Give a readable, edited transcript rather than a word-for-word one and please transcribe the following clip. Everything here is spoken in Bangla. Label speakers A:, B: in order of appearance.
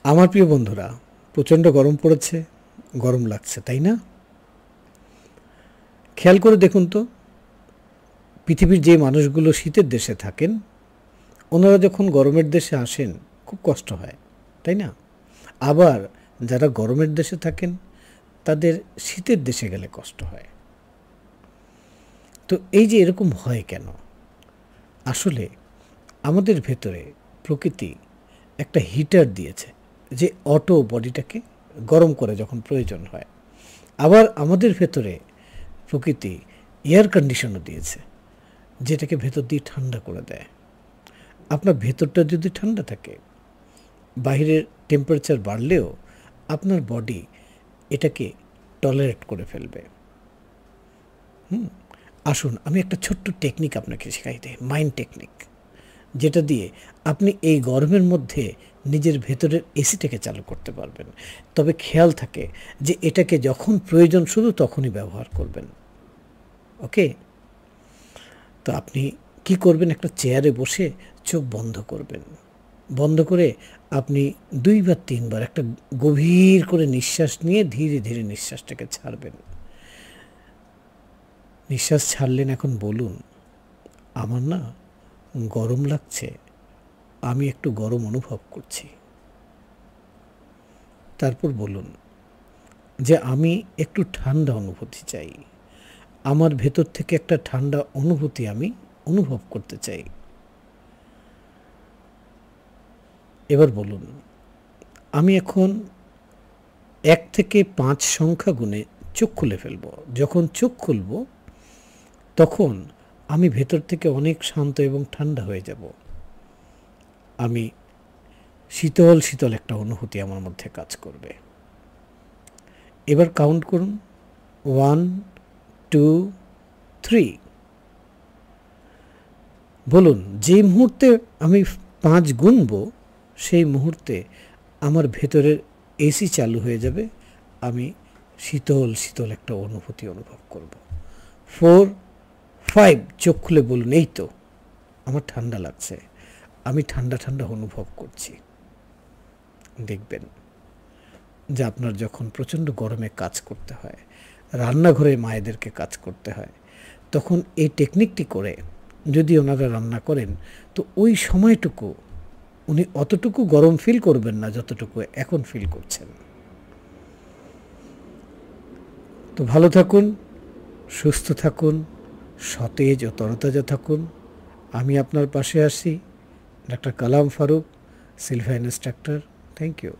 A: আমার প্রিয় বন্ধুরা, প্রচণ্ড গরম পড়েছে, গরম লাগছে, তাই না? খেয়াল করে দেখুন তো, পৃথিবীর যে মানুষগুলো শীতের দেশে থাকেন, ওনারা যখন গরমের দেশে আসেন খুব কষ্ট হয়, তাই না? আবার যারা গরমের দেশে থাকেন তাদের শীতের দেশে গেলে কষ্ট হয়। তো এই যে এরকম হয় কেন? আসলে আমাদের ভেতরে প্রকৃতি একটা হিটার দিয়েছে, যে অটো বডিটাকে গরম করে যখন প্রয়োজন হয়। আবার আমাদের ভেতরে প্রকৃতি এয়ার কন্ডিশনও দিয়েছে, যেটাকে ভেতর দিয়ে ঠান্ডা করে দেয়। আপনার ভেতরটা যদি ঠান্ডা থাকে, বাইরের টেম্পারেচার বাড়লেও আপনার বডি এটাকে টলারেট করে ফেলবে। আসুন আমি একটা ছোট্ট টেকনিক আপনাকে শেখাই দিই, মাইন্ড টেকনিক, যেটা দিয়ে আপনি এই গরমের মধ্যে নিজের ভেতরের এসিটাকে চালু করতে পারবেন। তবে খেয়াল থাকে যে এটাকে যখন প্রয়োজন শুধু তখনই ব্যবহার করবেন। ওকে? তো আপনি কি করবেন? একটা চেয়ারে বসে চোখ বন্ধ করবেন। বন্ধ করে আপনি ২ বা ৩ বার একটা গভীর করে নিঃশ্বাস নিয়ে ধীরে ধীরে নিঃশ্বাসটাকে ছাড়বেন। নিঃশ্বাস ছাড়লেন, এখন বলুন, আমার না গরম লাগছে, আমি একটু গরম অনুভব করছি। তারপর বলুন যে আমি একটু ঠান্ডা অনুভূতি চাই, আমার ভেতর থেকে একটা ঠান্ডা অনুভূতি আমি অনুভব করতে চাই। এবার বলুন, আমি এখন ১ থেকে ৫ সংখ্যা গুণে চোখ খুলে ফেলব। যখন চোখ খুলব তখন আমি ভেতর থেকে অনেক শান্ত এবং ঠান্ডা হয়ে যাব। আমি শীতল শীতল একটা অনুভূতি আমার মধ্যে কাজ করবে। এবার কাউন্ট করুন, 1, 2, 3। বলুন, যে মুহূর্তে আমি ৫ গুনব সেই মুহূর্তে আমার ভেতরের এসি চালু হয়ে যাবে, আমি শীতল শীতল একটা অনুভূতি অনুভব করব। 4, 5, চোখ খুলে বলুন, এই তো আমার ঠান্ডা লাগছে, আমি ঠান্ডা ঠান্ডা অনুভব করছি। দেখবেন যে আপনার যখন প্রচণ্ড গরমে কাজ করতে হয়, রান্নাঘরে মায়েদেরকে কাজ করতে হয়, তখন এই টেকনিকটি করে যদি ওনারা রান্না করেন, তো ওই সময়টুকু উনি অতটুকু গরম ফিল করবেন না যতটুকু এখন ফিল করছেন। তো ভালো থাকুন, সুস্থ থাকুন, সতেজ ও তরতাজা থাকুন। আমি আপনার পাশে আছি, doctor Kalam Faruk, Silva instructor. Thank you.